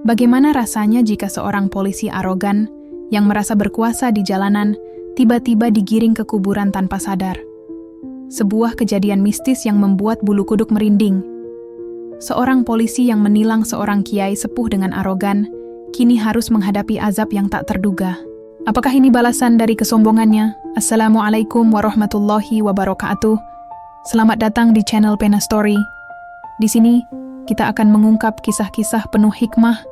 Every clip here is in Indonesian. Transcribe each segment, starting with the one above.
Bagaimana rasanya jika seorang polisi arogan yang merasa berkuasa di jalanan tiba-tiba digiring ke kuburan tanpa sadar? Sebuah kejadian mistis yang membuat bulu kuduk merinding. Seorang polisi yang menilang seorang kiai sepuh dengan arogan, kini harus menghadapi azab yang tak terduga. Apakah ini balasan dari kesombongannya? Assalamualaikum warahmatullahi wabarakatuh. Selamat datang di channel Pena Story. Di sini, kita akan mengungkap kisah-kisah penuh hikmah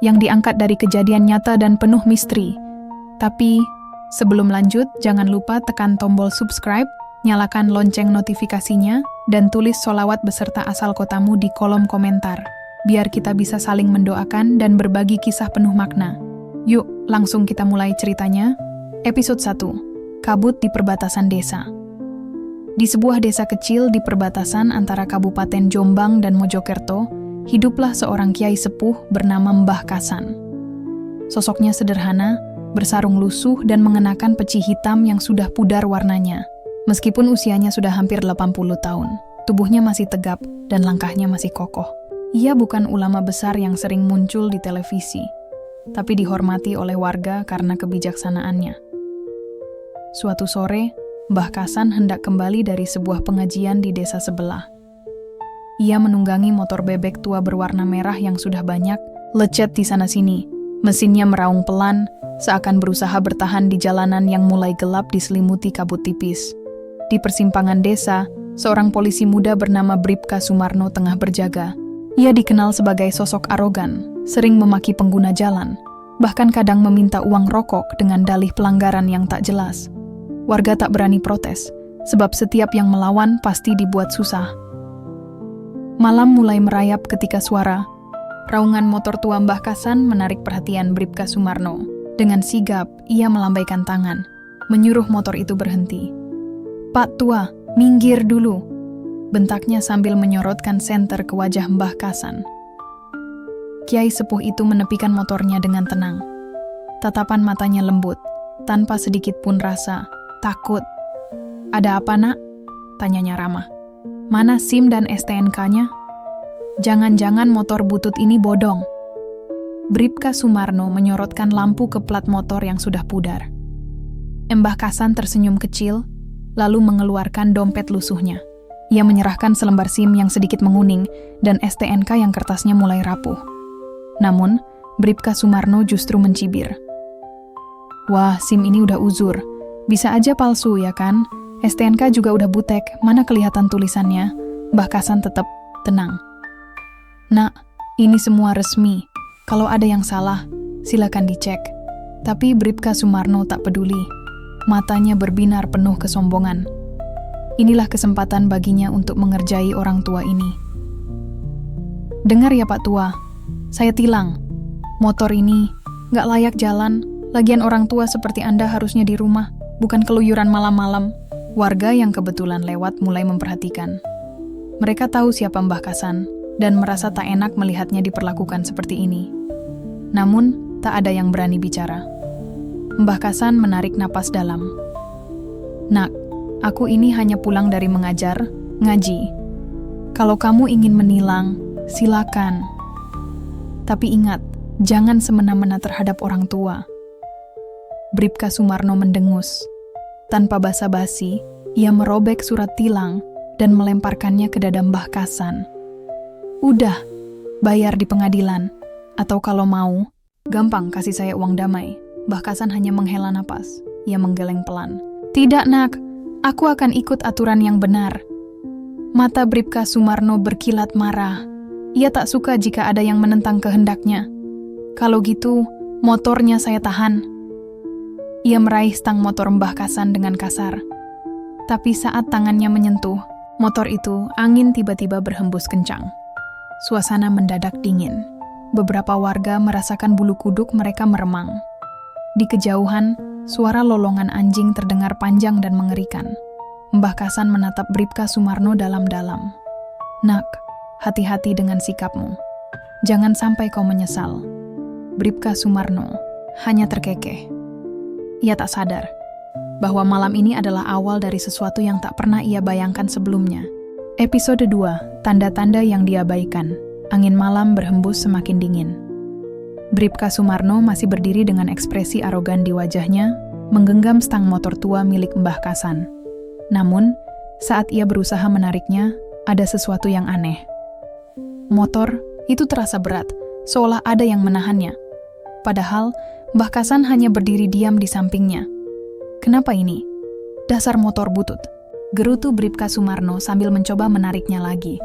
yang diangkat dari kejadian nyata dan penuh misteri. Tapi, sebelum lanjut, jangan lupa tekan tombol subscribe, nyalakan lonceng notifikasinya, dan tulis sholawat beserta asal kotamu di kolom komentar, biar kita bisa saling mendoakan dan berbagi kisah penuh makna. Yuk, langsung kita mulai ceritanya. Episode 1. Kabut di perbatasan desa. Di sebuah desa kecil di perbatasan antara Kabupaten Jombang dan Mojokerto, hiduplah seorang kiai sepuh bernama Mbah Kasan. Sosoknya sederhana, bersarung lusuh dan mengenakan peci hitam yang sudah pudar warnanya. Meskipun usianya sudah hampir 80 tahun, tubuhnya masih tegap dan langkahnya masih kokoh. Ia bukan ulama besar yang sering muncul di televisi, tapi dihormati oleh warga karena kebijaksanaannya. Suatu sore, Mbah Kasan hendak kembali dari sebuah pengajian di desa sebelah. Ia menunggangi motor bebek tua berwarna merah yang sudah banyak lecet di sana-sini. Mesinnya meraung pelan, seakan berusaha bertahan di jalanan yang mulai gelap diselimuti kabut tipis. Di persimpangan desa, seorang polisi muda bernama Bribka Sumarno tengah berjaga. Ia dikenal sebagai sosok arogan, sering memaki pengguna jalan, bahkan kadang meminta uang rokok dengan dalih pelanggaran yang tak jelas. Warga tak berani protes, sebab setiap yang melawan pasti dibuat susah. Malam mulai merayap ketika raungan motor tua Mbah Kasan menarik perhatian Bribka Sumarno. Dengan sigap, ia melambaikan tangan, menyuruh motor itu berhenti. "Pak Tua, minggir dulu," bentaknya sambil menyorotkan senter ke wajah Mbah Kasan. Kiai sepuh itu menepikan motornya dengan tenang. Tatapan matanya lembut, tanpa sedikit pun rasa takut. "Ada apa, Nak?" tanyanya ramah. "Mana SIM dan STNK-nya? Jangan-jangan motor butut ini bodong." Bribka Sumarno menyorotkan lampu ke plat motor yang sudah pudar. Mbah Kasan tersenyum kecil, lalu mengeluarkan dompet lusuhnya. Ia menyerahkan selembar SIM yang sedikit menguning dan STNK yang kertasnya mulai rapuh. Namun, Bribka Sumarno justru mencibir. "Wah, SIM ini udah uzur. Bisa aja palsu, ya kan? STNK juga udah butek, mana kelihatan tulisannya?" Mbah Kasan tetap tenang. "Nak, ini semua resmi. Kalau ada yang salah, silakan dicek." Tapi Bribka Sumarno tak peduli. Matanya berbinar penuh kesombongan. Inilah kesempatan baginya untuk mengerjai orang tua ini. "Dengar ya Pak Tua, saya tilang. Motor ini nggak layak jalan. Lagian orang tua seperti Anda harusnya di rumah, bukan keluyuran malam-malam." Warga yang kebetulan lewat mulai memperhatikan. Mereka tahu siapa Mbah Kasan dan merasa tak enak melihatnya diperlakukan seperti ini. Namun, tak ada yang berani bicara. Mbah Kasan menarik napas dalam. "Nak, aku ini hanya pulang dari mengajar, ngaji. Kalau kamu ingin menilang, silakan. Tapi ingat, jangan semena-mena terhadap orang tua." Bribka Sumarno mendengus. Tanpa basa-basi, ia merobek surat tilang dan melemparkannya ke dada Mbah Kasan. "Udah, bayar di pengadilan. Atau kalau mau, gampang kasih saya uang damai." Mbah Kasan hanya menghela napas. Ia menggeleng pelan. "Tidak, Nak. Aku akan ikut aturan yang benar." Mata Bribka Sumarno berkilat marah. Ia tak suka jika ada yang menentang kehendaknya. "Kalau gitu, motornya saya tahan." Ia meraih stang motor Mbah Kasan dengan kasar. Tapi saat tangannya menyentuh motor itu, angin tiba-tiba berhembus kencang. Suasana mendadak dingin. Beberapa warga merasakan bulu kuduk mereka meremang. Di kejauhan, suara lolongan anjing terdengar panjang dan mengerikan. Mbah Kasan menatap Bribka Sumarno dalam-dalam. "Nak, hati-hati dengan sikapmu. Jangan sampai kau menyesal." Bribka Sumarno hanya terkekeh. Ia tak sadar bahwa malam ini adalah awal dari sesuatu yang tak pernah ia bayangkan sebelumnya. Episode 2, Tanda-tanda yang diabaikan. Angin malam berhembus semakin dingin. Bribka Sumarno masih berdiri dengan ekspresi arogan di wajahnya, menggenggam stang motor tua milik Mbah Kasan. Namun, saat ia berusaha menariknya, ada sesuatu yang aneh. Motor itu terasa berat, seolah ada yang menahannya. Padahal, Mbah Kasan hanya berdiri diam di sampingnya. Kenapa ini? Dasar motor butut, gerutu Bribka Sumarno sambil mencoba menariknya lagi.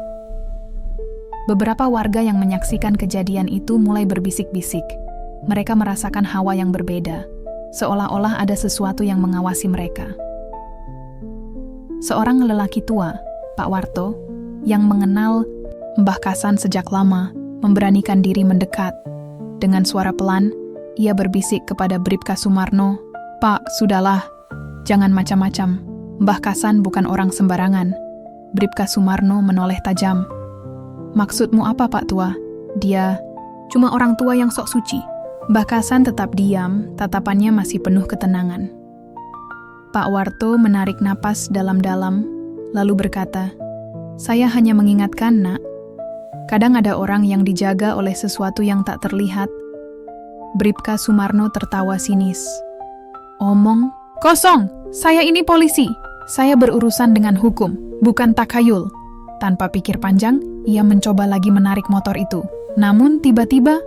Beberapa warga yang menyaksikan kejadian itu mulai berbisik-bisik. Mereka merasakan hawa yang berbeda, seolah-olah ada sesuatu yang mengawasi mereka. Seorang lelaki tua, Pak Warto, yang mengenal Mbah Kasan sejak lama, memberanikan diri mendekat. Dengan suara pelan, ia berbisik kepada Bribka Sumarno, "Pak, sudahlah, jangan macam-macam. Mbah Kasan bukan orang sembarangan." Bribka Sumarno menoleh tajam. "Maksudmu apa, Pak Tua? Dia cuma orang tua yang sok suci." Mbah Kasan tetap diam, tatapannya masih penuh ketenangan. Pak Warto menarik napas dalam-dalam, lalu berkata, "Saya hanya mengingatkan, Nak. Kadang ada orang yang dijaga oleh sesuatu yang tak terlihat." Bribka Sumarno tertawa sinis. "Omong kosong, saya ini polisi. Saya berurusan dengan hukum, bukan takhayul." Tanpa pikir panjang, ia mencoba lagi menarik motor itu. Namun tiba-tiba,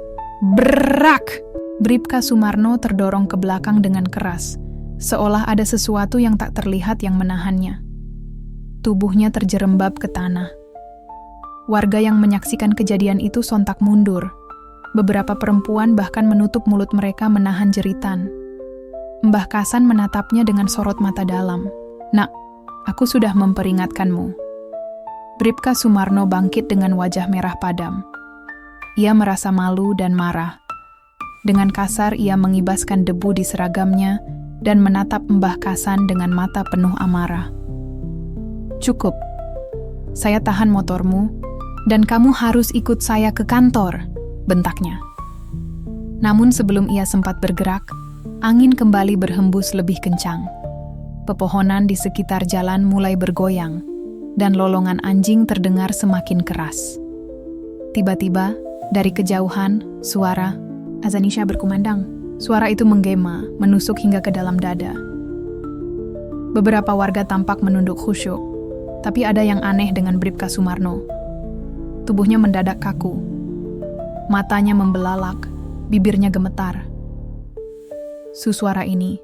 berak! Bribka Sumarno terdorong ke belakang dengan keras, seolah ada sesuatu yang tak terlihat yang menahannya. Tubuhnya terjerembab ke tanah. Warga yang menyaksikan kejadian itu sontak mundur. Beberapa perempuan bahkan menutup mulut mereka menahan jeritan. Mbah Kasan menatapnya dengan sorot mata dalam. "Nak, aku sudah memperingatkanmu." Bribka Sumarno bangkit dengan wajah merah padam. Ia merasa malu dan marah. Dengan kasar ia mengibaskan debu di seragamnya dan menatap Mbah Kasan dengan mata penuh amarah. "Cukup. Saya tahan motormu, dan kamu harus ikut saya ke kantor," bentaknya. Namun sebelum ia sempat bergerak, angin kembali berhembus lebih kencang. Pepohonan di sekitar jalan mulai bergoyang, dan lolongan anjing terdengar semakin keras. Tiba-tiba, dari kejauhan, suara azan Isya berkumandang. Suara itu menggema, menusuk hingga ke dalam dada. Beberapa warga tampak menunduk khusyuk, tapi ada yang aneh dengan Bribka Sumarno. Tubuhnya mendadak kaku. Matanya membelalak, bibirnya gemetar. "Suara ini,"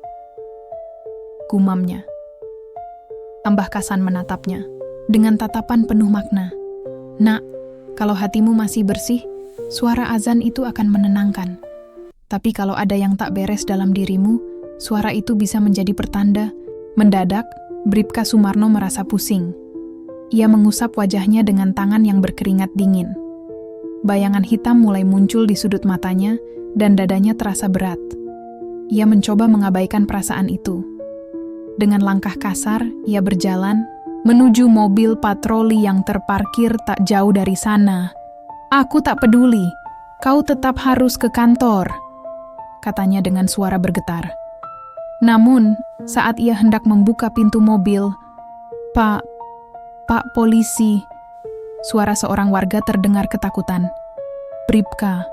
gumamnya. Mbah Kasan menatapnya dengan tatapan penuh makna. "Nak, kalau hatimu masih bersih, suara azan itu akan menenangkan. Tapi kalau ada yang tak beres dalam dirimu, suara itu bisa menjadi pertanda." Mendadak, Bribka Sumarno merasa pusing. Ia mengusap wajahnya dengan tangan yang berkeringat dingin. Bayangan hitam mulai muncul di sudut matanya, dan dadanya terasa berat. Ia mencoba mengabaikan perasaan itu. Dengan langkah kasar, ia berjalan menuju mobil patroli yang terparkir tak jauh dari sana. "Aku tak peduli, kau tetap harus ke kantor," katanya dengan suara bergetar. Namun, saat ia hendak membuka pintu mobil, Pak polisi," suara seorang warga terdengar ketakutan. "Bribka."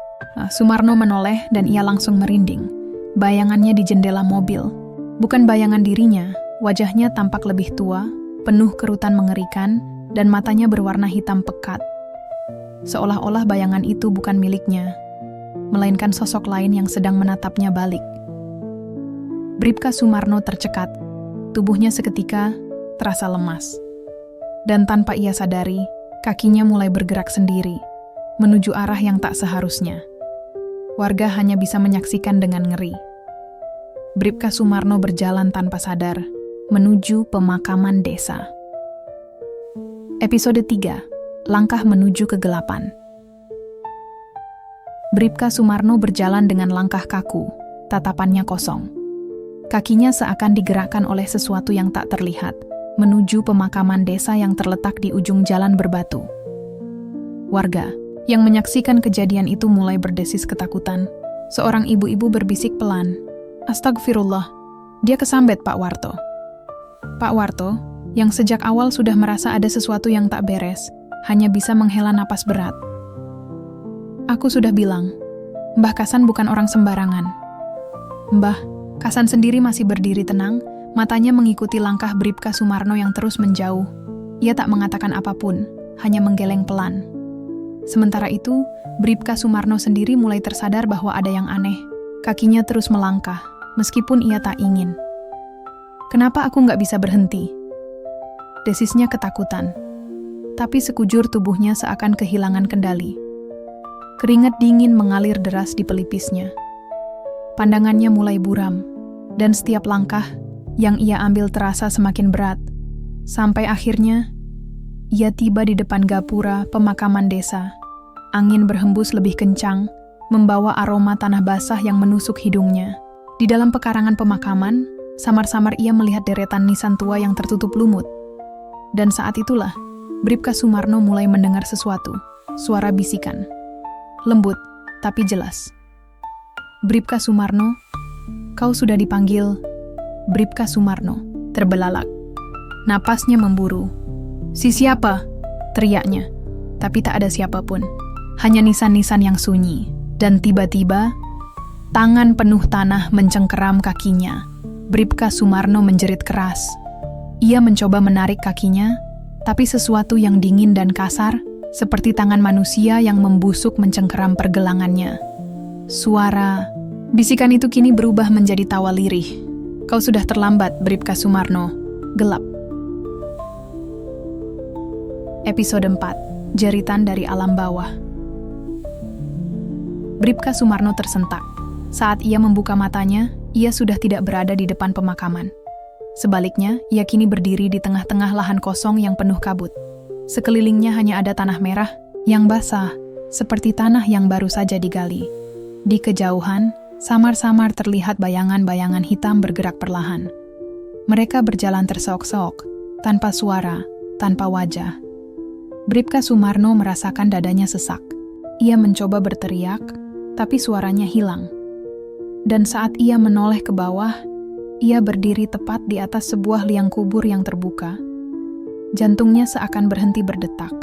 Sumarno menoleh dan ia langsung merinding. Bayangannya di jendela mobil. Bukan bayangan dirinya, wajahnya tampak lebih tua, penuh kerutan mengerikan, dan matanya berwarna hitam pekat. Seolah-olah bayangan itu bukan miliknya, melainkan sosok lain yang sedang menatapnya balik. Bribka Sumarno tercekat, tubuhnya seketika terasa lemas. Dan tanpa ia sadari, kakinya mulai bergerak sendiri, menuju arah yang tak seharusnya. Warga hanya bisa menyaksikan dengan ngeri. Bribka Sumarno berjalan tanpa sadar, menuju pemakaman desa. Episode 3, Langkah Menuju Kegelapan. Bribka Sumarno berjalan dengan langkah kaku, tatapannya kosong. Kakinya seakan digerakkan oleh sesuatu yang tak terlihat, menuju pemakaman desa yang terletak di ujung jalan berbatu. Warga yang menyaksikan kejadian itu mulai berdesis ketakutan. Seorang ibu-ibu berbisik pelan, "Astagfirullah, dia kesambet Pak Warto." Pak Warto, yang sejak awal sudah merasa ada sesuatu yang tak beres, hanya bisa menghela napas berat. "Aku sudah bilang, Mbah Kasan bukan orang sembarangan. Mbah Kasan sendiri masih berdiri tenang, matanya mengikuti langkah Bribka Sumarno yang terus menjauh. Ia tak mengatakan apapun, hanya menggeleng pelan. Sementara itu, Bribka Sumarno sendiri mulai tersadar bahwa ada yang aneh. Kakinya terus melangkah, meskipun ia tak ingin. "Kenapa aku nggak bisa berhenti?" Desisnya ketakutan. Tapi sekujur tubuhnya seakan kehilangan kendali. Keringat dingin mengalir deras di pelipisnya. Pandangannya mulai buram, dan setiap langkah yang ia ambil terasa semakin berat. Sampai akhirnya, ia tiba di depan gapura pemakaman desa. Angin berhembus lebih kencang, membawa aroma tanah basah yang menusuk hidungnya. Di dalam pekarangan pemakaman, samar-samar ia melihat deretan nisan tua yang tertutup lumut. Dan saat itulah, Bribka Sumarno mulai mendengar sesuatu, suara bisikan. Lembut, tapi jelas. "Bribka Sumarno, kau sudah dipanggil." Bribka Sumarno terbelalak. Napasnya memburu. "Si siapa?" teriaknya. Tapi tak ada siapapun. Hanya nisan-nisan yang sunyi. Dan tiba-tiba, tangan penuh tanah mencengkeram kakinya. Bribka Sumarno menjerit keras. Ia mencoba menarik kakinya, tapi sesuatu yang dingin dan kasar, seperti tangan manusia yang membusuk mencengkeram pergelangannya. Suara, bisikan itu kini berubah menjadi tawa lirih. "Kau sudah terlambat, Bribka Sumarno." Gelap. Episode 4. Jeritan dari alam bawah. Bribka Sumarno tersentak. Saat ia membuka matanya, ia sudah tidak berada di depan pemakaman. Sebaliknya, ia kini berdiri di tengah-tengah lahan kosong yang penuh kabut. Sekelilingnya hanya ada tanah merah yang basah, seperti tanah yang baru saja digali. Di kejauhan, samar-samar terlihat bayangan-bayangan hitam bergerak perlahan. Mereka berjalan terseok-seok, tanpa suara, tanpa wajah. Bribka Sumarno merasakan dadanya sesak. Ia mencoba berteriak, tapi suaranya hilang. Dan saat ia menoleh ke bawah, ia berdiri tepat di atas sebuah liang kubur yang terbuka. Jantungnya seakan berhenti berdetak.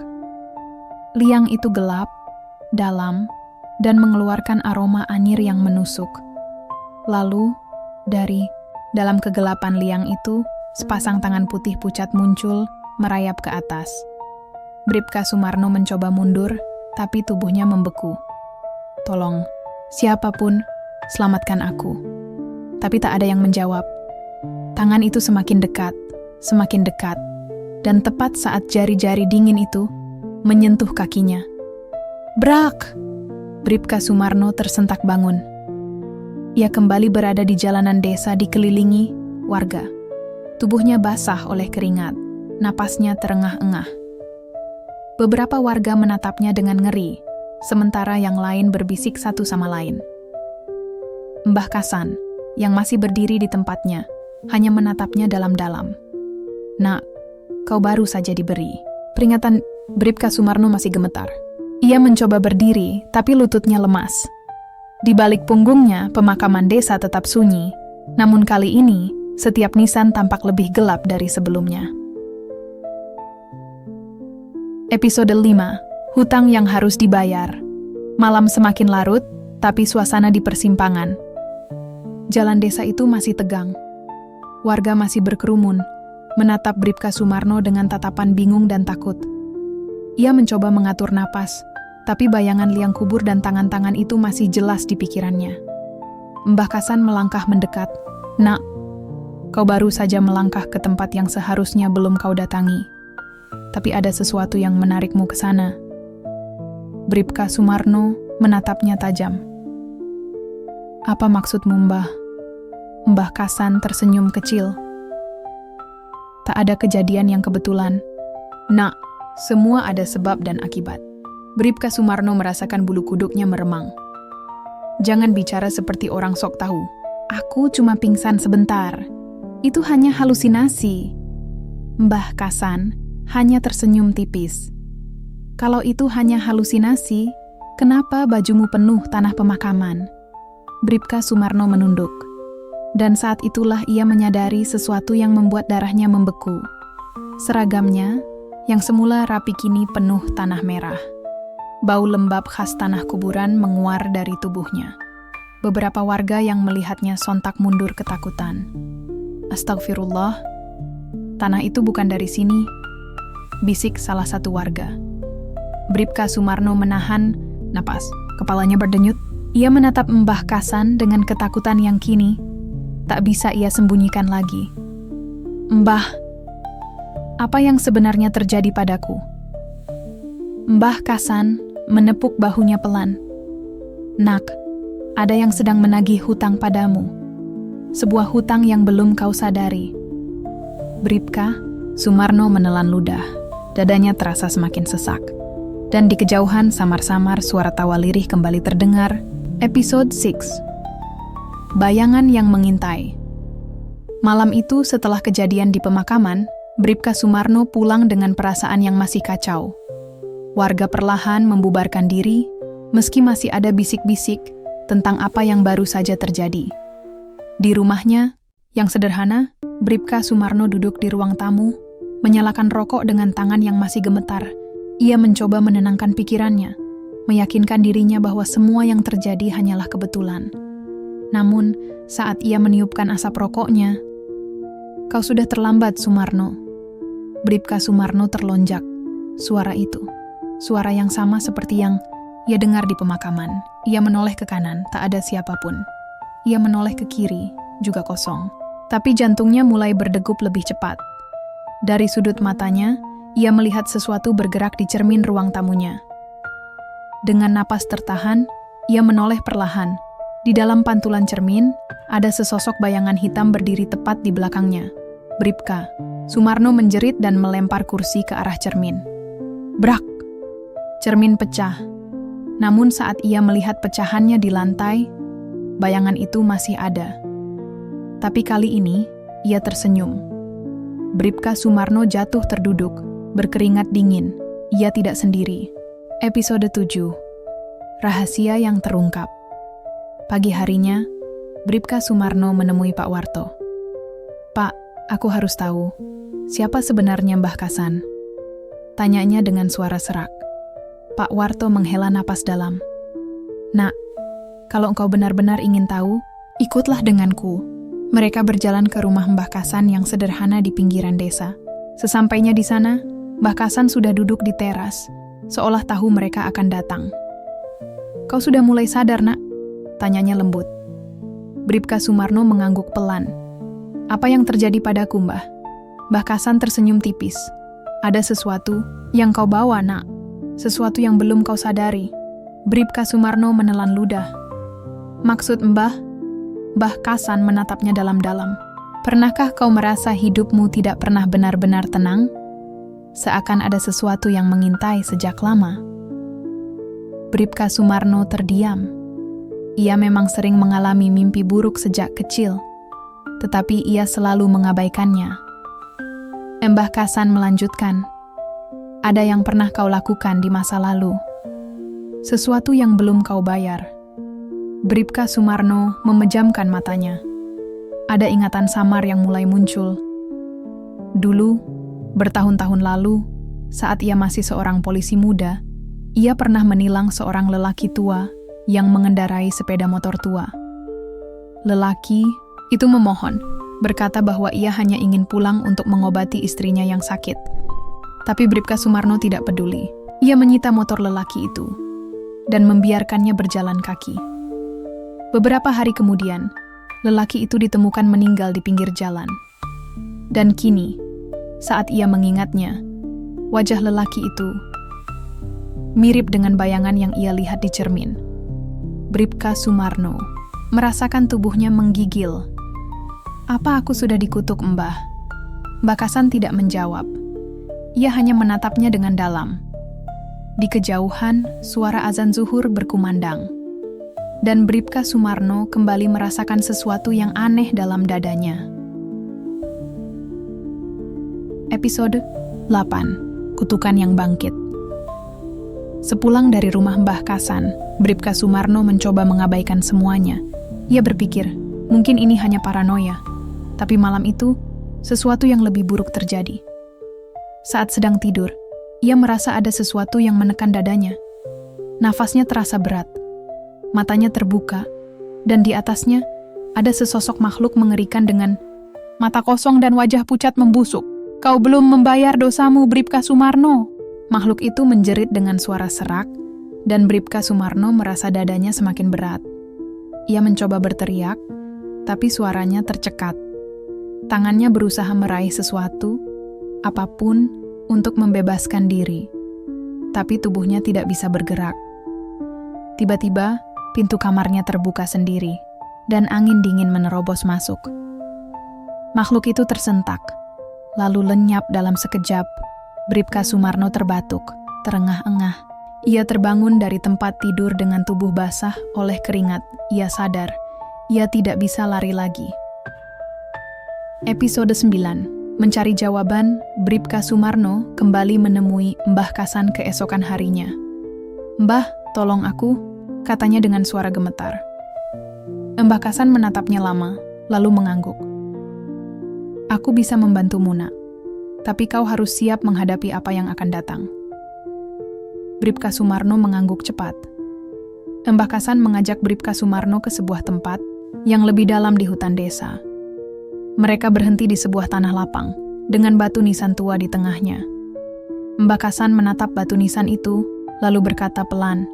Liang itu gelap, dalam, dan mengeluarkan aroma anyir yang menusuk. Lalu, dari dalam kegelapan liang itu, sepasang tangan putih pucat muncul, merayap ke atas. Bribka Sumarno mencoba mundur, tapi tubuhnya membeku. "Tolong, siapapun, selamatkan aku." Tapi tak ada yang menjawab. Tangan itu semakin dekat, dan tepat saat jari-jari dingin itu menyentuh kakinya. "Brak!" Bribka Sumarno tersentak bangun. Ia kembali berada di jalanan desa dikelilingi warga. Tubuhnya basah oleh keringat, napasnya terengah-engah. Beberapa warga menatapnya dengan ngeri, sementara yang lain berbisik satu sama lain. Mbah Kasan, yang masih berdiri di tempatnya, hanya menatapnya dalam-dalam. "Nak, kau baru saja diberi." Peringatan. Bribka Sumarno masih gemetar. Ia mencoba berdiri, tapi lututnya lemas. Di balik punggungnya, pemakaman desa tetap sunyi. Namun kali ini, setiap nisan tampak lebih gelap dari sebelumnya. Episode 5. Hutang yang harus dibayar. Malam semakin larut, tapi suasana di persimpangan. Jalan desa itu masih tegang. Warga masih berkerumun, menatap Bribka Sumarno dengan tatapan bingung dan takut. Ia mencoba mengatur napas, tapi bayangan liang kubur dan tangan-tangan itu masih jelas di pikirannya. Mbah Kasan melangkah mendekat. "Nak, kau baru saja melangkah ke tempat yang seharusnya belum kau datangi. Tapi ada sesuatu yang menarikmu ke sana." Bribka Sumarno menatapnya tajam. "Apa maksudmu, Mbah?" Mbah Kasan tersenyum kecil. "Tak ada kejadian yang kebetulan. Nak, semua ada sebab dan akibat." Bribka Sumarno merasakan bulu kuduknya meremang. "Jangan bicara seperti orang sok tahu. Aku cuma pingsan sebentar. Itu hanya halusinasi." Mbah Kasan hanya tersenyum tipis. "Kalau itu hanya halusinasi, kenapa bajumu penuh tanah pemakaman?" Bribka Sumarno menunduk. Dan saat itulah ia menyadari sesuatu yang membuat darahnya membeku. Seragamnya, yang semula rapi kini penuh tanah merah. Bau lembab khas tanah kuburan menguar dari tubuhnya. Beberapa warga yang melihatnya sontak mundur ketakutan. Astagfirullah, tanah itu bukan dari sini, bisik salah satu warga. Bribka Sumarno menahan napas, kepalanya berdenyut. Ia menatap Mbah Kasan dengan ketakutan yang kini tak bisa ia sembunyikan lagi. Mbah, apa yang sebenarnya terjadi padaku? Mbah Kasan menepuk bahunya pelan. Nak, ada yang sedang menagih hutang padamu. Sebuah hutang yang belum kau sadari. Bribka Sumarno menelan ludah. Dadanya terasa semakin sesak. Dan di kejauhan samar-samar suara tawa lirih kembali terdengar. Episode 6. Bayangan yang mengintai. Malam itu setelah kejadian di pemakaman, Bribka Sumarno pulang dengan perasaan yang masih kacau. Warga perlahan membubarkan diri, meski masih ada bisik-bisik tentang apa yang baru saja terjadi. Di rumahnya, yang sederhana, Bribka Sumarno duduk di ruang tamu, menyalakan rokok dengan tangan yang masih gemetar. Ia mencoba menenangkan pikirannya, meyakinkan dirinya bahwa semua yang terjadi hanyalah kebetulan. Namun, saat ia meniupkan asap rokoknya, "Kau sudah terlambat, Sumarno." Bribka Sumarno terlonjak. Suara itu, suara yang sama seperti yang ia dengar di pemakaman. Ia menoleh ke kanan, tak ada siapapun. Ia menoleh ke kiri, juga kosong. Tapi jantungnya mulai berdegup lebih cepat. Dari sudut matanya, ia melihat sesuatu bergerak di cermin ruang tamunya. Dengan napas tertahan, ia menoleh perlahan. Di dalam pantulan cermin, ada sesosok bayangan hitam berdiri tepat di belakangnya. Bribka Sumarno menjerit dan melempar kursi ke arah cermin. Brak! Cermin pecah. Namun saat ia melihat pecahannya di lantai, bayangan itu masih ada. Tapi kali ini, ia tersenyum. Bribka Sumarno jatuh terduduk, berkeringat dingin. Ia tidak sendiri. Episode 7. Rahasia yang terungkap. Pagi harinya, Bribka Sumarno menemui Pak Warto. "Pak, aku harus tahu, siapa sebenarnya Mbah Kasan?" Tanyanya dengan suara serak. Pak Warto menghela napas dalam. "Nak, kalau engkau benar-benar ingin tahu, ikutlah denganku." Mereka berjalan ke rumah Mbah Kasan yang sederhana di pinggiran desa. Sesampainya di sana, Mbah Kasan sudah duduk di teras, seolah tahu mereka akan datang. "Kau sudah mulai sadar, Nak?" tanyanya lembut. Bribka Sumarno mengangguk pelan. "Apa yang terjadi padaku, Mbah?" Mbah Kasan tersenyum tipis. "Ada sesuatu yang kau bawa, Nak. Sesuatu yang belum kau sadari." Bribka Sumarno menelan ludah. "Maksud Mbah?" Mbah Kasan menatapnya dalam-dalam. "Pernahkah kau merasa hidupmu tidak pernah benar-benar tenang? Seakan ada sesuatu yang mengintai sejak lama." Bribka Sumarno terdiam. Ia memang sering mengalami mimpi buruk sejak kecil, tetapi ia selalu mengabaikannya. Mbah Kasan melanjutkan, "Ada yang pernah kau lakukan di masa lalu. Sesuatu yang belum kau bayar." Bribka Sumarno memejamkan matanya. Ada ingatan samar yang mulai muncul. Dulu, bertahun-tahun lalu, saat ia masih seorang polisi muda, ia pernah menilang seorang lelaki tua yang mengendarai sepeda motor tua. Lelaki itu memohon, berkata bahwa ia hanya ingin pulang untuk mengobati istrinya yang sakit. Tapi Bribka Sumarno tidak peduli. Ia menyita motor lelaki itu dan membiarkannya berjalan kaki. Beberapa hari kemudian, lelaki itu ditemukan meninggal di pinggir jalan. Dan kini, saat ia mengingatnya, wajah lelaki itu mirip dengan bayangan yang ia lihat di cermin. Bribka Sumarno merasakan tubuhnya menggigil. "Apa aku sudah dikutuk, Mbah?" Mbah Kasan tidak menjawab. Ia hanya menatapnya dengan dalam. Di kejauhan, suara azan zuhur berkumandang. Dan Bribka Sumarno kembali merasakan sesuatu yang aneh dalam dadanya. Episode 8. Kutukan yang bangkit. Sepulang dari rumah Mbah Kasan, Bribka Sumarno mencoba mengabaikan semuanya. Ia berpikir, mungkin ini hanya paranoia. Tapi malam itu, sesuatu yang lebih buruk terjadi. Saat sedang tidur, ia merasa ada sesuatu yang menekan dadanya. Nafasnya terasa berat. Matanya terbuka, dan di atasnya ada sesosok makhluk mengerikan dengan mata kosong dan wajah pucat membusuk. "Kau belum membayar dosamu, Bribka Sumarno." Makhluk itu menjerit dengan suara serak, dan Bribka Sumarno merasa dadanya semakin berat. Ia mencoba berteriak, tapi suaranya tercekat. Tangannya berusaha meraih sesuatu, apapun, untuk membebaskan diri. Tapi tubuhnya tidak bisa bergerak. Tiba-tiba, pintu kamarnya terbuka sendiri, dan angin dingin menerobos masuk. Makhluk itu tersentak, lalu lenyap dalam sekejap. Bribka Sumarno terbatuk, terengah-engah. Ia terbangun dari tempat tidur dengan tubuh basah oleh keringat. Ia sadar, ia tidak bisa lari lagi. Episode 9. Mencari jawaban, Bribka Sumarno kembali menemui Mbah Kasan keesokan harinya. "Mbah, tolong aku," katanya dengan suara gemetar. Mbah Kasan menatapnya lama, lalu mengangguk. "Aku bisa membantumu, Nak, tapi kau harus siap menghadapi apa yang akan datang." Bribka Sumarno mengangguk cepat. Mbah Kasan mengajak Bribka Sumarno ke sebuah tempat yang lebih dalam di hutan desa. Mereka berhenti di sebuah tanah lapang, dengan batu nisan tua di tengahnya. Mbah Kasan menatap batu nisan itu, lalu berkata pelan,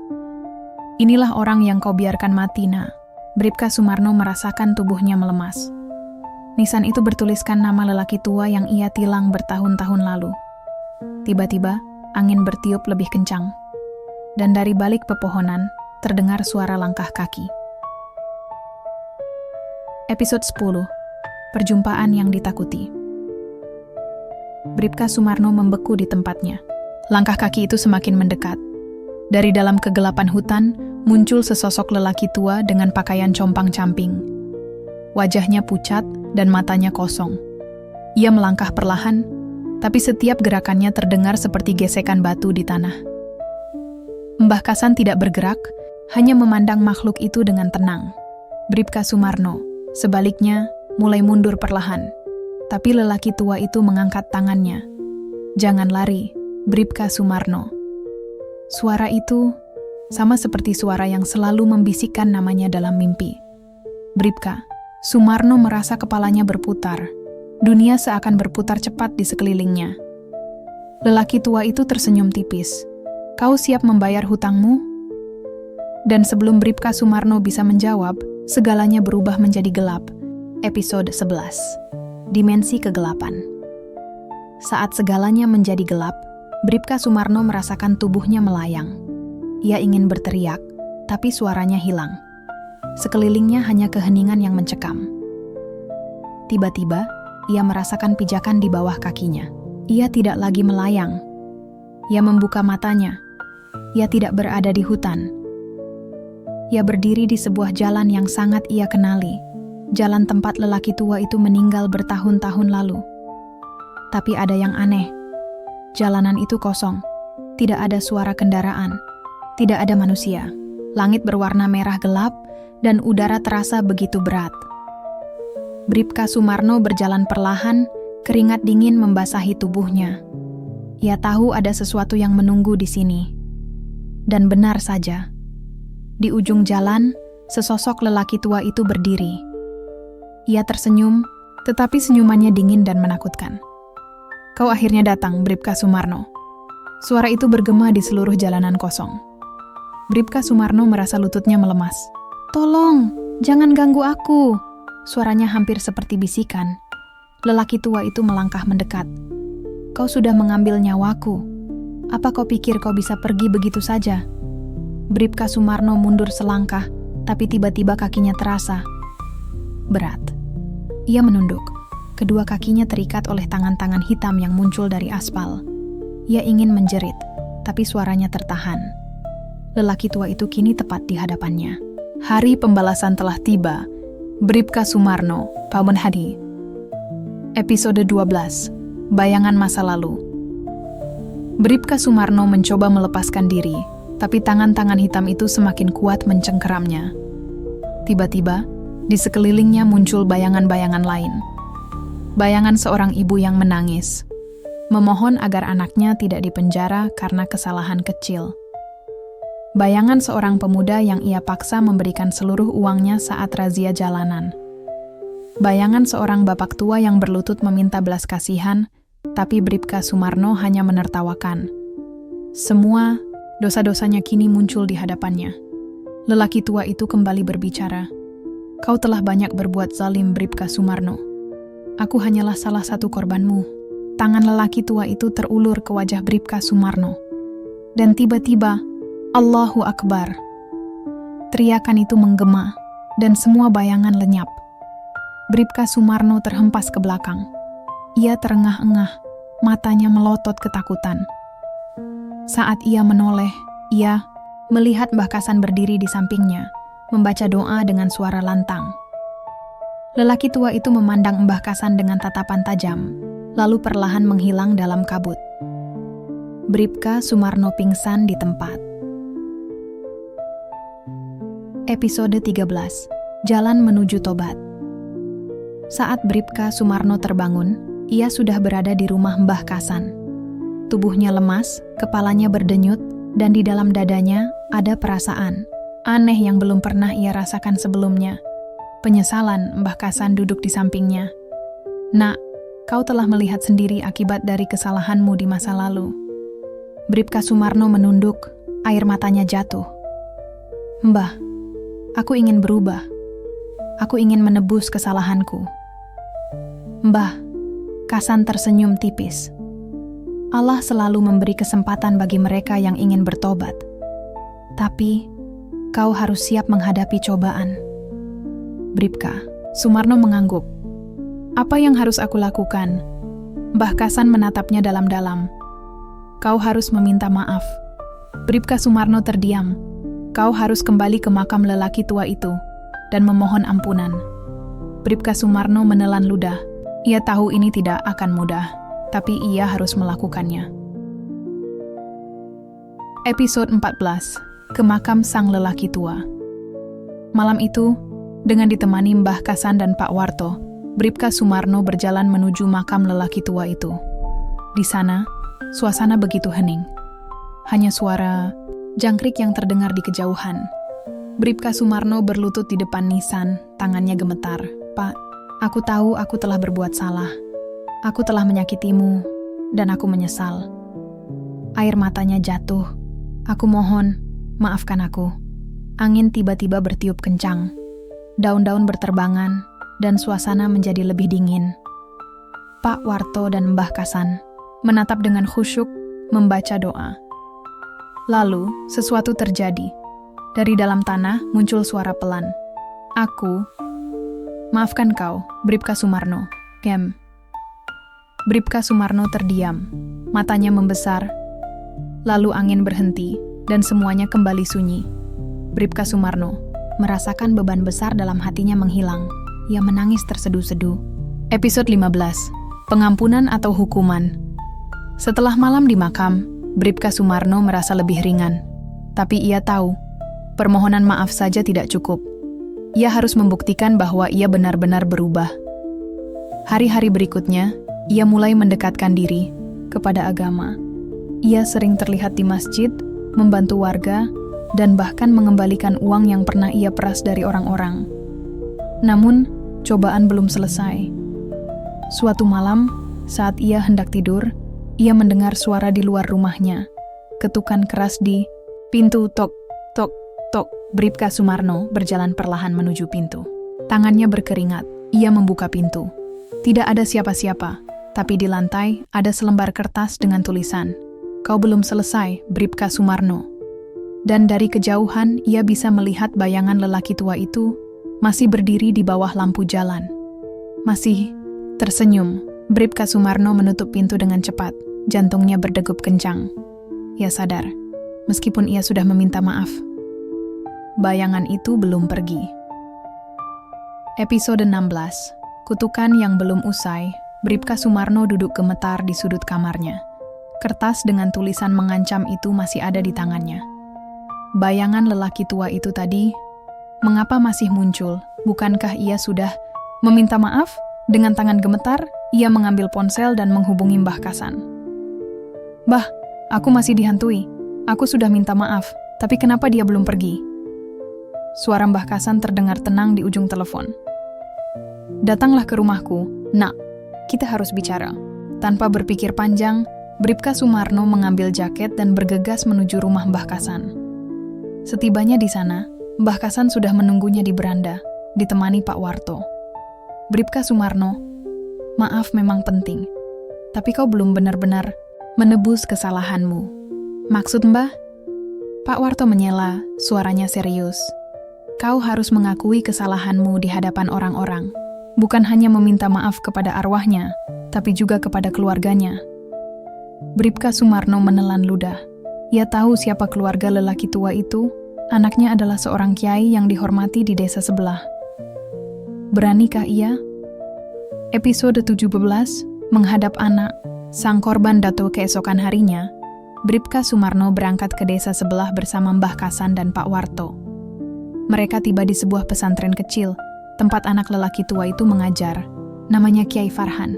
"Inilah orang yang kau biarkan mati, Nak." Bribka Sumarno merasakan tubuhnya melemas. Nisan itu bertuliskan nama lelaki tua yang ia tilang bertahun-tahun lalu. Tiba-tiba, angin bertiup lebih kencang, dan dari balik pepohonan terdengar suara langkah kaki. Episode 10. Perjumpaan yang ditakuti. Bribka Sumarno membeku di tempatnya. Langkah kaki itu semakin mendekat. Dari dalam kegelapan hutan, muncul sesosok lelaki tua dengan pakaian compang-camping. Wajahnya pucat dan matanya kosong. Ia melangkah perlahan, tapi setiap gerakannya terdengar seperti gesekan batu di tanah. Mbah Kasan tidak bergerak, hanya memandang makhluk itu dengan tenang. Bribka Sumarno, sebaliknya, mulai mundur perlahan. Tapi lelaki tua itu mengangkat tangannya. "Jangan lari, Bribka Sumarno." Suara itu sama seperti suara yang selalu membisikkan namanya dalam mimpi. Bribka Sumarno merasa kepalanya berputar. Dunia seakan berputar cepat di sekelilingnya. Lelaki tua itu tersenyum tipis. "Kau siap membayar hutangmu?" Dan sebelum Bribka Sumarno bisa menjawab, segalanya berubah menjadi gelap. Episode 11. Dimensi kegelapan. Saat segalanya menjadi gelap, Bribka Sumarno merasakan tubuhnya melayang. Ia ingin berteriak, tapi suaranya hilang. Sekelilingnya hanya keheningan yang mencekam. Tiba-tiba, ia merasakan pijakan di bawah kakinya. Ia tidak lagi melayang. Ia membuka matanya. Ia tidak berada di hutan. Ia berdiri di sebuah jalan yang sangat ia kenali. Jalan tempat lelaki tua itu meninggal bertahun-tahun lalu. Tapi ada yang aneh. Jalanan itu kosong. Tidak ada suara kendaraan. Tidak ada manusia. Langit berwarna merah gelap dan udara terasa begitu berat. Bribka Sumarno berjalan perlahan, keringat dingin membasahi tubuhnya. Ia tahu ada sesuatu yang menunggu di sini. Dan benar saja. Di ujung jalan, sesosok lelaki tua itu berdiri. Ia tersenyum, tetapi senyumannya dingin dan menakutkan. "Kau akhirnya datang, Bribka Sumarno." Suara itu bergema di seluruh jalanan kosong. Bribka Sumarno merasa lututnya melemas. "Tolong, jangan ganggu aku." Suaranya hampir seperti bisikan. Lelaki tua itu melangkah mendekat. "Kau sudah mengambil nyawaku. Apa kau pikir kau bisa pergi begitu saja?" Bribka Sumarno mundur selangkah, tapi tiba-tiba kakinya terasa berat. Ia menunduk. Kedua kakinya terikat oleh tangan-tangan hitam yang muncul dari aspal. Ia ingin menjerit, tapi suaranya tertahan. Lelaki tua itu kini tepat di hadapannya. Hari pembalasan telah tiba. Bribka Sumarno, Paman Hadi. Episode 12. Bayangan masa lalu. Bribka Sumarno mencoba melepaskan diri, tapi tangan-tangan hitam itu semakin kuat mencengkeramnya. Tiba-tiba, di sekelilingnya muncul bayangan-bayangan lain. Bayangan seorang ibu yang menangis, memohon agar anaknya tidak dipenjara karena kesalahan kecil. Bayangan seorang pemuda yang ia paksa memberikan seluruh uangnya saat razia jalanan. Bayangan seorang bapak tua yang berlutut meminta belas kasihan, tapi Bribka Sumarno hanya menertawakan. Semua dosa-dosanya kini muncul di hadapannya. Lelaki tua itu kembali berbicara. Kau telah banyak berbuat zalim, Bribka Sumarno. Aku hanyalah salah satu korbanmu. Tangan lelaki tua itu terulur ke wajah Bribka Sumarno. Dan tiba-tiba, Allahu Akbar. Teriakan itu menggema, dan semua bayangan lenyap. Bribka Sumarno terhempas ke belakang. Ia terengah-engah, matanya melotot ketakutan. Saat ia menoleh, ia melihat Mbah Kasan berdiri di sampingnya, membaca doa dengan suara lantang. Lelaki tua itu memandang Mbah Kasan dengan tatapan tajam, lalu perlahan menghilang dalam kabut. Bribka Sumarno pingsan di tempat. Episode 13. Jalan menuju tobat. Saat Bribka Sumarno terbangun, ia sudah berada di rumah Mbah Kasan. Tubuhnya lemas, kepalanya berdenyut, dan di dalam dadanya ada perasaan aneh yang belum pernah ia rasakan sebelumnya. Penyesalan. Mbah Kasan duduk di sampingnya. Nak, kau telah melihat sendiri akibat dari kesalahanmu di masa lalu. Bribka Sumarno menunduk, air matanya jatuh. Mbah, aku ingin berubah. Aku ingin menebus kesalahanku. Mbah, Kasan tersenyum tipis. Allah selalu memberi kesempatan bagi mereka yang ingin bertobat. Tapi, kau harus siap menghadapi cobaan. Bribka Sumarno mengangguk. Apa yang harus aku lakukan? Mbah Kasan menatapnya dalam-dalam. Kau harus meminta maaf. Bribka Sumarno terdiam. Kau harus kembali ke makam lelaki tua itu dan memohon ampunan. Bribka Sumarno menelan ludah. Ia tahu ini tidak akan mudah, tapi ia harus melakukannya. Episode 14. Ke makam sang lelaki tua. Malam itu, dengan ditemani Mbah Kasan dan Pak Warto, Bribka Sumarno berjalan menuju makam lelaki tua itu. Di sana, suasana begitu hening. Hanya suara jangkrik yang terdengar di kejauhan. Bribka Sumarno berlutut di depan nisan, tangannya gemetar. Pak, aku tahu aku telah berbuat salah. Aku telah menyakitimu, dan aku menyesal. Air matanya jatuh. Aku mohon, maafkan aku. Angin tiba-tiba bertiup kencang. Daun-daun berterbangan, dan suasana menjadi lebih dingin. Pak Warto dan Mbah Kasan menatap dengan khusyuk, membaca doa. Lalu, sesuatu terjadi. Dari dalam tanah muncul suara pelan. Aku, maafkan kau, Bribka Sumarno. Gem. Bribka Sumarno terdiam, matanya membesar. Lalu angin berhenti, dan semuanya kembali sunyi. Bribka Sumarno merasakan beban besar dalam hatinya menghilang. Ia menangis terseduh-seduh. Episode 15. Pengampunan atau hukuman. Setelah malam di makam, Bribka Sumarno merasa lebih ringan. Tapi ia tahu, permohonan maaf saja tidak cukup. Ia harus membuktikan bahwa ia benar-benar berubah. Hari-hari berikutnya, ia mulai mendekatkan diri kepada agama. Ia sering terlihat di masjid, membantu warga, dan bahkan mengembalikan uang yang pernah ia peras dari orang-orang. Namun, cobaan belum selesai. Suatu malam, saat ia hendak tidur, ia mendengar suara di luar rumahnya. Ketukan keras di pintu. Tok, tok, tok. Bribka Sumarno berjalan perlahan menuju pintu. Tangannya berkeringat. Ia membuka pintu. Tidak ada siapa-siapa, tapi di lantai ada selembar kertas dengan tulisan, "Kau belum selesai, Bribka Sumarno." Dan dari kejauhan ia bisa melihat bayangan lelaki tua itu masih berdiri di bawah lampu jalan. Masih tersenyum. Bribka Sumarno menutup pintu dengan cepat. Jantungnya berdegup kencang. Ia sadar, meskipun ia sudah meminta maaf, bayangan itu belum pergi. Episode 16. Kutukan yang belum usai. Bribka Sumarno duduk gemetar di sudut kamarnya. Kertas dengan tulisan mengancam itu masih ada di tangannya. Bayangan lelaki tua itu tadi, mengapa masih muncul? Bukankah ia sudah meminta maaf? Dengan tangan gemetar, ia mengambil ponsel dan menghubungi Mbah Kasan. "Mbah, aku masih dihantui. Aku sudah minta maaf, Tapi kenapa dia belum pergi? Suara Mbah Kasan terdengar tenang di ujung telepon. Datanglah ke rumahku, nak. Kita harus bicara. Tanpa berpikir panjang, Bribka Sumarno mengambil jaket dan bergegas menuju rumah Mbah Kasan. Setibanya di sana, Mbah Kasan sudah menunggunya di beranda, ditemani Pak Warto. Bribka Sumarno, maaf memang penting, tapi kau belum benar-benar menebus kesalahanmu. Maksud Mbah? Pak Warto menyela, suaranya serius. Kau harus mengakui kesalahanmu di hadapan orang-orang. Bukan hanya meminta maaf kepada arwahnya, tapi juga kepada keluarganya. Bribka Sumarno menelan ludah. Ia tahu siapa keluarga lelaki tua itu. Anaknya adalah seorang kiai yang dihormati di desa sebelah. Beranikah ia? Episode 17, menghadap anak. Sang korban dato keesokan harinya, Bribka Sumarno berangkat ke desa sebelah bersama Mbah Kasan dan Pak Warto. Mereka tiba di sebuah pesantren kecil, tempat anak lelaki tua itu mengajar. Namanya Kiai Farhan,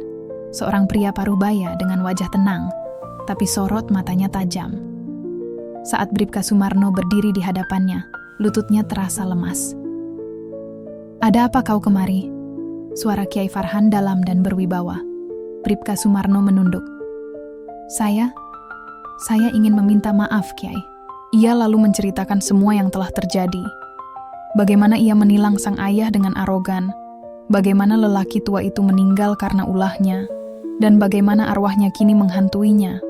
seorang pria parubaya dengan wajah tenang, tapi sorot matanya tajam. Saat Bribka Sumarno berdiri di hadapannya, lututnya terasa lemas. Ada apa kau kemari? Suara Kiai Farhan dalam dan berwibawa. Bribka Sumarno menunduk. Saya ingin meminta maaf, Kiai. Ia lalu menceritakan semua yang telah terjadi. Bagaimana ia menilang sang ayah dengan arogan, bagaimana lelaki tua itu meninggal karena ulahnya, dan bagaimana arwahnya kini menghantuinya.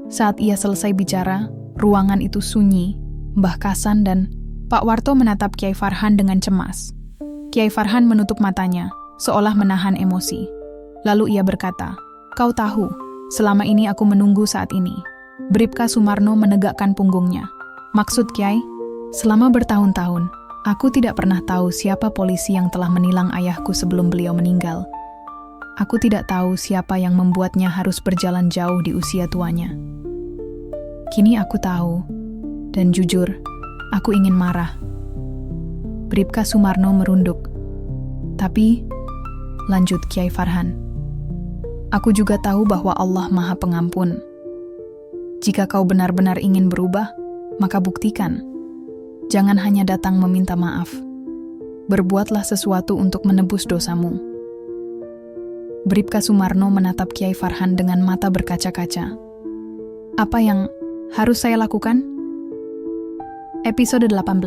Saat ia selesai bicara, ruangan itu sunyi. Mbah Kasan dan Pak Warto menatap Kiai Farhan dengan cemas. Kiai Farhan menutup matanya, seolah menahan emosi. Lalu ia berkata, "Kau tahu, selama ini aku menunggu saat ini." Bribka Sumarno menegakkan punggungnya. Maksud Kiai, selama bertahun-tahun, aku tidak pernah tahu siapa polisi yang telah menilang ayahku sebelum beliau meninggal. Aku tidak tahu siapa yang membuatnya harus berjalan jauh di usia tuanya. Kini aku tahu, dan jujur, aku ingin marah. Bribka Sumarno merunduk. Tapi, lanjut Kiai Farhan, aku juga tahu bahwa Allah Maha Pengampun. Jika kau benar-benar ingin berubah, maka buktikan. Jangan hanya datang meminta maaf. Berbuatlah sesuatu untuk menebus dosamu. Bribka Sumarno menatap Kiai Farhan dengan mata berkaca-kaca. Apa yang harus saya lakukan? Episode 18.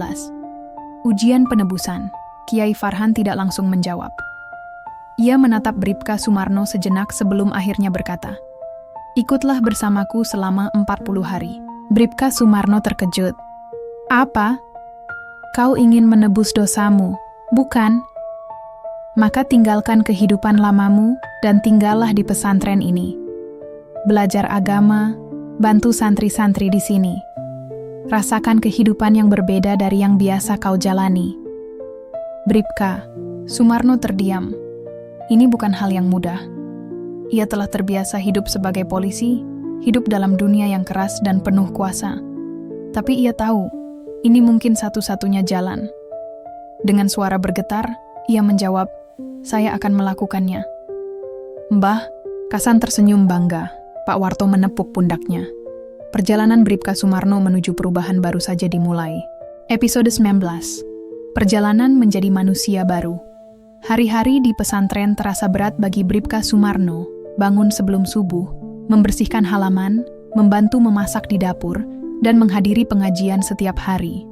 Ujian penebusan. Kiai Farhan tidak langsung menjawab. Ia menatap Bribka Sumarno sejenak sebelum akhirnya berkata, "Ikutlah bersamaku selama 40 hari." Bribka Sumarno terkejut. "Apa? Kau ingin menebus dosamu, bukan? Maka tinggalkan kehidupan lamamu dan tinggallah di pesantren ini. Belajar agama, bantu santri-santri di sini. Rasakan kehidupan yang berbeda dari yang biasa kau jalani." Bribka Sumarno terdiam. Ini bukan hal yang mudah. Ia telah terbiasa hidup sebagai polisi, hidup dalam dunia yang keras dan penuh kuasa. Tapi ia tahu, ini mungkin satu-satunya jalan. Dengan suara bergetar, ia menjawab, "Saya akan melakukannya." Mbah Kasan tersenyum bangga. Pak Warto menepuk pundaknya. Perjalanan Bribka Sumarno menuju perubahan baru saja dimulai. Episode 19. Perjalanan menjadi manusia baru. Hari-hari di pesantren terasa berat bagi Bribka Sumarno. Bangun sebelum subuh, membersihkan halaman, membantu memasak di dapur, dan menghadiri pengajian setiap hari.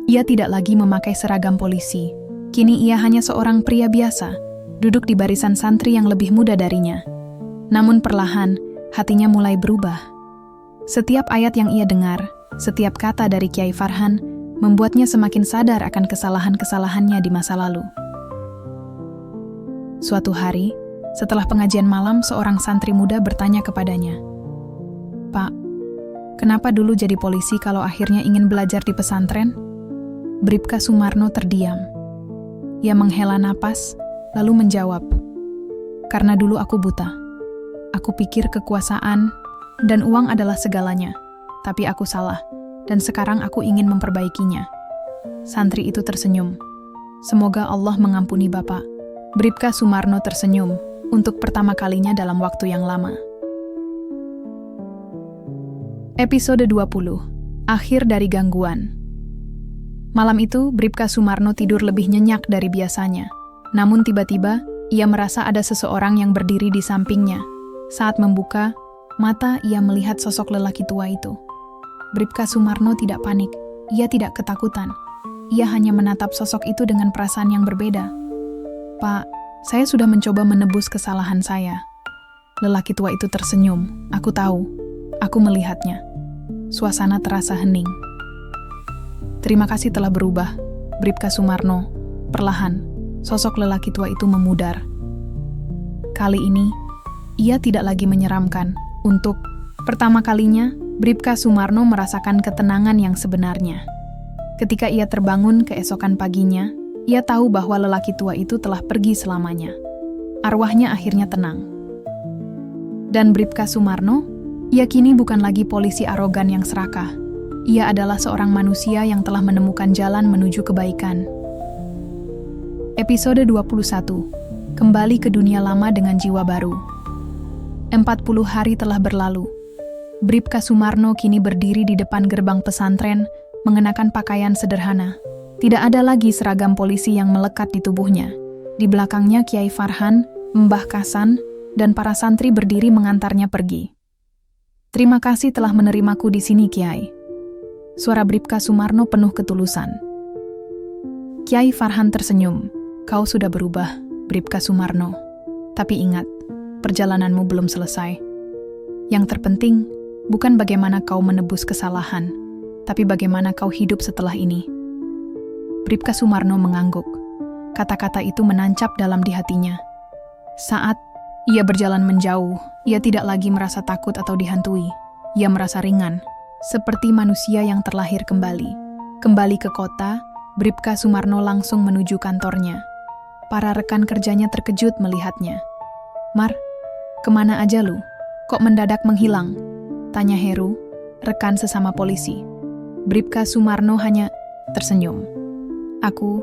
Ia tidak lagi memakai seragam polisi. Kini ia hanya seorang pria biasa, duduk di barisan santri yang lebih muda darinya. Namun perlahan, hatinya mulai berubah. Setiap ayat yang ia dengar, setiap kata dari Kiai Farhan, membuatnya semakin sadar akan kesalahan-kesalahannya di masa lalu. Suatu hari, setelah pengajian malam, seorang santri muda bertanya kepadanya, "Pak, kenapa dulu jadi polisi kalau akhirnya ingin belajar di pesantren?" Bribka Sumarno terdiam. Ia menghela napas, lalu menjawab, "Karena dulu aku buta. Aku pikir kekuasaan dan uang adalah segalanya, tapi aku salah, dan sekarang aku ingin memperbaikinya." Santri itu tersenyum. "Semoga Allah mengampuni Bapak." Bribka Sumarno tersenyum untuk pertama kalinya dalam waktu yang lama. Episode 20. Akhir dari gangguan. Malam itu, Bribka Sumarno tidur lebih nyenyak dari biasanya. Namun tiba-tiba, ia merasa ada seseorang yang berdiri di sampingnya. Saat membuka mata, ia melihat sosok lelaki tua itu. Bribka Sumarno tidak panik, ia tidak ketakutan. Ia hanya menatap sosok itu dengan perasaan yang berbeda. "Pak, saya sudah mencoba menebus kesalahan saya." Lelaki tua itu tersenyum. "Aku tahu, aku melihatnya." Suasana terasa hening. "Terima kasih telah berubah, Bribka Sumarno." Perlahan, sosok lelaki tua itu memudar. Kali ini, ia tidak lagi menyeramkan. Untuk pertama kalinya, Bribka Sumarno merasakan ketenangan yang sebenarnya. Ketika ia terbangun keesokan paginya, ia tahu bahwa lelaki tua itu telah pergi selamanya. Arwahnya akhirnya tenang. Dan Bribka Sumarno, ia kini bukan lagi polisi arogan yang serakah. Ia adalah seorang manusia yang telah menemukan jalan menuju kebaikan. Episode 21. Kembali ke dunia lama dengan jiwa baru. 40 hari telah berlalu. Bribka Sumarno kini berdiri di depan gerbang pesantren, mengenakan pakaian sederhana. Tidak ada lagi seragam polisi yang melekat di tubuhnya. Di belakangnya Kiai Farhan, Mbah Kasan, dan para santri berdiri mengantarnya pergi. "Terima kasih telah menerimaku di sini, Kiai." Suara Bribka Sumarno penuh ketulusan. Kiai Farhan tersenyum. "Kau sudah berubah, Bribka Sumarno. Tapi ingat, perjalananmu belum selesai. Yang terpenting, bukan bagaimana kau menebus kesalahan, tapi bagaimana kau hidup setelah ini." Bribka Sumarno mengangguk. Kata-kata itu menancap dalam di hatinya. Saat ia berjalan menjauh, ia tidak lagi merasa takut atau dihantui. Ia merasa ringan, seperti manusia yang terlahir kembali. Kembali ke kota, Bribka Sumarno langsung menuju kantornya. Para rekan kerjanya terkejut melihatnya. "Mar, kemana aja lu? Kok mendadak menghilang?" tanya Heru, rekan sesama polisi. Bribka Sumarno hanya tersenyum. "Aku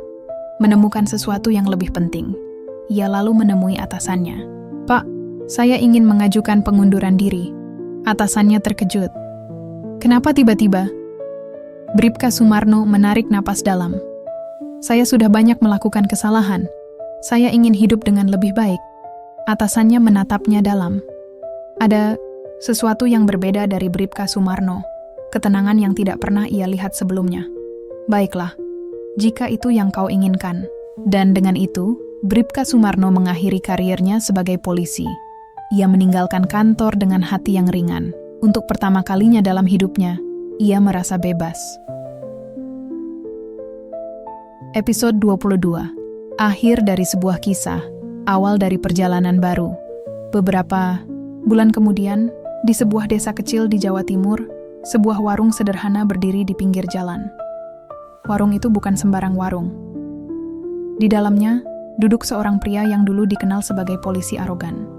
menemukan sesuatu yang lebih penting." Ia lalu menemui atasannya. "Pak, saya ingin mengajukan pengunduran diri." Atasannya terkejut. "Kenapa tiba-tiba?" Bribka Sumarno menarik napas dalam. "Saya sudah banyak melakukan kesalahan. Saya ingin hidup dengan lebih baik." Atasannya menatapnya dalam. Ada sesuatu yang berbeda dari Bribka Sumarno, ketenangan yang tidak pernah ia lihat sebelumnya. "Baiklah, jika itu yang kau inginkan." Dan dengan itu, Bribka Sumarno mengakhiri karirnya sebagai polisi. Ia meninggalkan kantor dengan hati yang ringan. Untuk pertama kalinya dalam hidupnya, ia merasa bebas. Episode 22. Akhir dari sebuah kisah, awal dari perjalanan baru. Beberapa bulan kemudian, di sebuah desa kecil di Jawa Timur, sebuah warung sederhana berdiri di pinggir jalan. Warung itu bukan sembarang warung. Di dalamnya, duduk seorang pria yang dulu dikenal sebagai polisi arogan.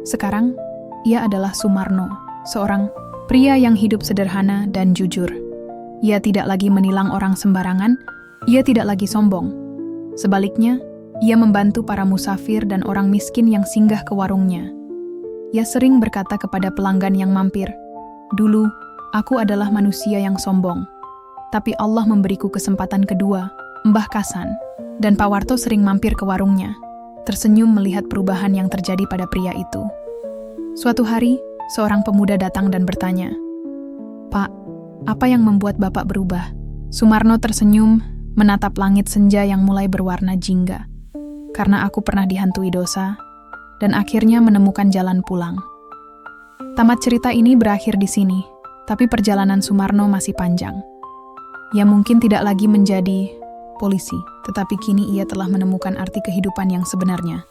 Sekarang, ia adalah Sumarno, seorang pria yang hidup sederhana dan jujur. Ia tidak lagi menilang orang sembarangan, ia tidak lagi sombong. Sebaliknya, ia membantu para musafir dan orang miskin yang singgah ke warungnya. Ia sering berkata kepada pelanggan yang mampir, "Dulu, aku adalah manusia yang sombong. Tapi Allah memberiku kesempatan kedua." Mbah Kasan dan Pak Warto sering mampir ke warungnya, tersenyum melihat perubahan yang terjadi pada pria itu. Suatu hari, seorang pemuda datang dan bertanya, "Pak, apa yang membuat Bapak berubah?" Sumarno tersenyum, menatap langit senja yang mulai berwarna jingga. "Karena aku pernah dihantui dosa, dan akhirnya menemukan jalan pulang." Tamat cerita ini berakhir di sini, tapi perjalanan Sumarno masih panjang. Ia mungkin tidak lagi menjadi polisi, tetapi kini ia telah menemukan arti kehidupan yang sebenarnya.